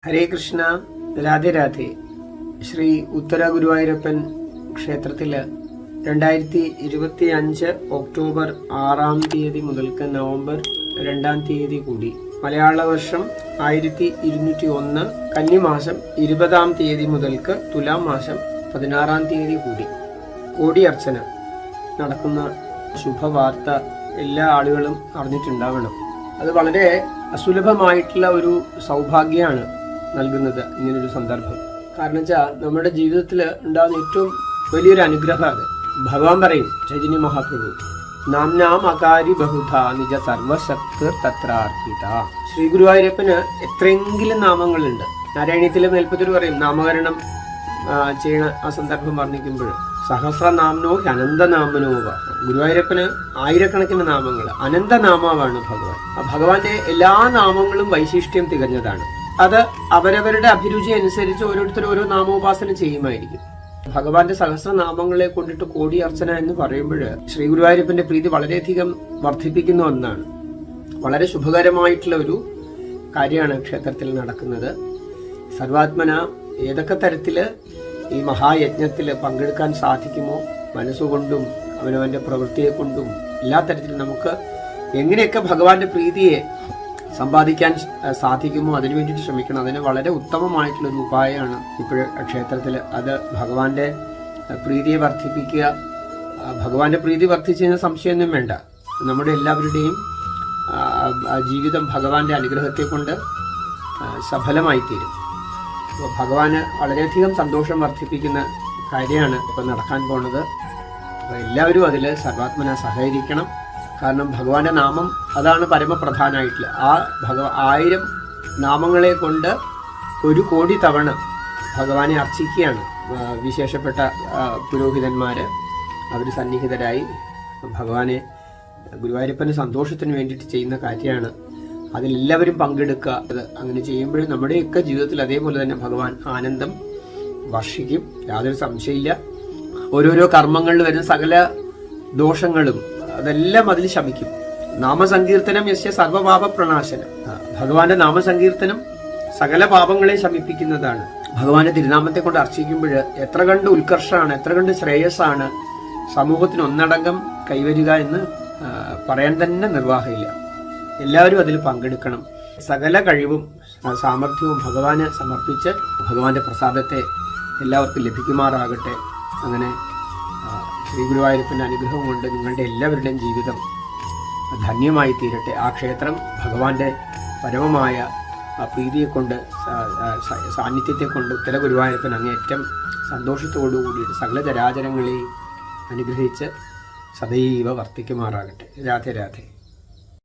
ഹരേ കൃഷ്ണ, രാധേ രാധേ. ശ്രീ ഉത്തര ഗുരുവായൂരപ്പൻ ക്ഷേത്രത്തില് 2025 ഒക്ടോബർ 6 മുതൽക്ക് നവംബർ 2 കൂടി മലയാള വർഷം 1201 കന്നിമാസം 20 മുതൽക്ക് തുലാം മാസം 16 കൂടി കോടിയർച്ചന നടക്കുന്ന ശുഭവാർത്ത എല്ലാ ആളുകളും അറിഞ്ഞിട്ടുണ്ടാവണം. അത് വളരെ അസുലഭമായിട്ടുള്ള ഒരു സൗഭാഗ്യമാണ് നൽകുന്നത് ഇങ്ങനൊരു സന്ദർഭം. കാരണം വെച്ചാൽ നമ്മുടെ ജീവിതത്തിൽ ഉണ്ടാകുന്ന ഏറ്റവും വലിയൊരു അനുഗ്രഹം അത്. ഭഗവാൻ പറയും, ചൈതന്യ മഹാപ്രഭു, നാം അകാരി ബഹുധ നിജ സർവശക്തി തത്രാർപ്പിത. ശ്രീ ഗുരുവായൂരപ്പന് എത്രയെങ്കിലും നാമങ്ങളുണ്ട്. നാരായണീയത്തിലെ മേൽപ്പത്തിൽ പറയും, നാമകരണം ചെയ്യണ ആ സന്ദർഭം വർണ്ണിക്കുമ്പോൾ സഹസ്രനാമനോ അനന്തനാമനോവ. ഗുരുവായൂരപ്പന് ആയിരക്കണക്കിന് നാമങ്ങൾ, അനന്തനാമാവാണ് ഭഗവാൻ. ആ ഭഗവാന്റെ എല്ലാ നാമങ്ങളും വൈശിഷ്ട്യം തികഞ്ഞതാണ്. അത് അവരവരുടെ അഭിരുചി അനുസരിച്ച് ഓരോരുത്തർ ഓരോ നാമോപാസന ചെയ്യുമായിരിക്കും. ഭഗവാന്റെ സഹസ്രനാമങ്ങളെ കൊണ്ടിട്ട് കോടിയർച്ചന എന്ന് പറയുമ്പോൾ ശ്രീ ഗുരുവായൂരപ്പന്റെ പ്രീതി വളരെയധികം വർദ്ധിപ്പിക്കുന്ന ഒന്നാണ്. വളരെ ശുഭകരമായിട്ടുള്ള ഒരു കാര്യമാണ് ക്ഷേത്രത്തിൽ നടക്കുന്നത്. സർവാത്മന ഏതൊക്കെ തരത്തില് ഈ മഹായജ്ഞത്തിൽ പങ്കെടുക്കാൻ സാധിക്കുമോ, മനസ്സുകൊണ്ടും അവനവന്റെ പ്രവൃത്തിയെ കൊണ്ടും എല്ലാ തരത്തിലും നമുക്ക് എങ്ങനെയൊക്കെ ഭഗവാന്റെ പ്രീതിയെ സമ്പാദിക്കാൻ സാധിക്കുമോ അതിനു വേണ്ടിയിട്ട് ശ്രമിക്കണം. അതിന് വളരെ ഉത്തമമായിട്ടുള്ളൊരു ഉപായമാണ് ഇപ്പോഴും ക്ഷേത്രത്തിൽ. അത് ഭഗവാന്റെ പ്രീതിയെ വർദ്ധിപ്പിക്കുക. ഭഗവാന്റെ പ്രീതി വർദ്ധിച്ചതിന് സംശയമൊന്നും വേണ്ട. നമ്മുടെ എല്ലാവരുടെയും ജീവിതം ഭഗവാന്റെ അനുഗ്രഹത്തെ കൊണ്ട് സഫലമായി തീരും. അപ്പോൾ ഭഗവാന് വളരെയധികം സന്തോഷം വർദ്ധിപ്പിക്കുന്ന കാര്യമാണ് ഇപ്പം നടക്കാൻ പോണത്. അപ്പോൾ എല്ലാവരും അതിൽ സർവാത്മന സഹകരിക്കണം. കാരണം ഭഗവാന്റെ നാമം അതാണ് പരമപ്രധാനമായിട്ടുള്ള. ആ 1000 നാമങ്ങളെ കൊണ്ട് 1 കോടി തവണ ഭഗവാനെ അർച്ചിക്കുകയാണ് വിശേഷപ്പെട്ട പുരോഹിതന്മാര്. അവർ സന്നിഹിതരായി ഭഗവാനെ ഗുരുവായൂരപ്പന് സന്തോഷത്തിന് വേണ്ടിയിട്ട് ചെയ്യുന്ന കാര്യമാണ്. അതിലെല്ലാവരും പങ്കെടുക്കുക. അത് അങ്ങനെ ചെയ്യുമ്പോഴും നമ്മുടെയൊക്കെ ജീവിതത്തിൽ അതേപോലെ തന്നെ ഭഗവാൻ ആനന്ദം വർഷിക്കും, യാതൊരു സംശയമില്ല. ഓരോരോ കർമ്മങ്ങളിൽ വരുന്ന സകല ദോഷങ്ങളും അതെല്ലാം അതിൽ ശമിക്കും. നാമസങ്കീർത്തനം യസ്യ സർവപാപ പ്രണാശനം. ഭഗവാന്റെ നാമസങ്കീർത്തനം സകല പാപങ്ങളെ ശമിപ്പിക്കുന്നതാണ്. ഭഗവാന്റെ തിരുനാമത്തെ കൊണ്ട് അർച്ചിക്കുമ്പോൾ എത്ര കണ്ട് ഉത്കർഷമാണ്, എത്ര കണ്ട് ശ്രേയസ്സാണ് സമൂഹത്തിന് ഒന്നടങ്കം കൈവരിക എന്ന് പറയാൻ തന്നെ നിർവാഹമില്ല. എല്ലാവരും അതിൽ പങ്കെടുക്കണം. സകല കഴിവും സാമർഥ്യവും ഭഗവാന് സമർപ്പിച്ച് ഭഗവാന്റെ പ്രസാദത്തെ എല്ലാവർക്കും ലഭിക്കുമാറാകട്ടെ. അങ്ങനെ ശ്രീ ഗുരുവായൂരപ്പൻ്റെ അനുഗ്രഹം കൊണ്ട് നിങ്ങളുടെ എല്ലാവരുടെയും ജീവിതം ധന്യമായി തീരട്ടെ. ആ ക്ഷേത്രം ഭഗവാന്റെ പരമമായ പ്രീതിയെ കൊണ്ട്, സാന്നിധ്യത്തെ കൊണ്ട് ഉത്തര ഗുരുവായൂരപ്പൻ അങ്ങേറ്റം സന്തോഷത്തോടു കൂടിയിട്ട് സകല ചരാചരങ്ങളെയും അനുഗ്രഹിച്ച് സദൈവ വർത്തിക്കുമാറാകട്ടെ. രാധേ രാധേ.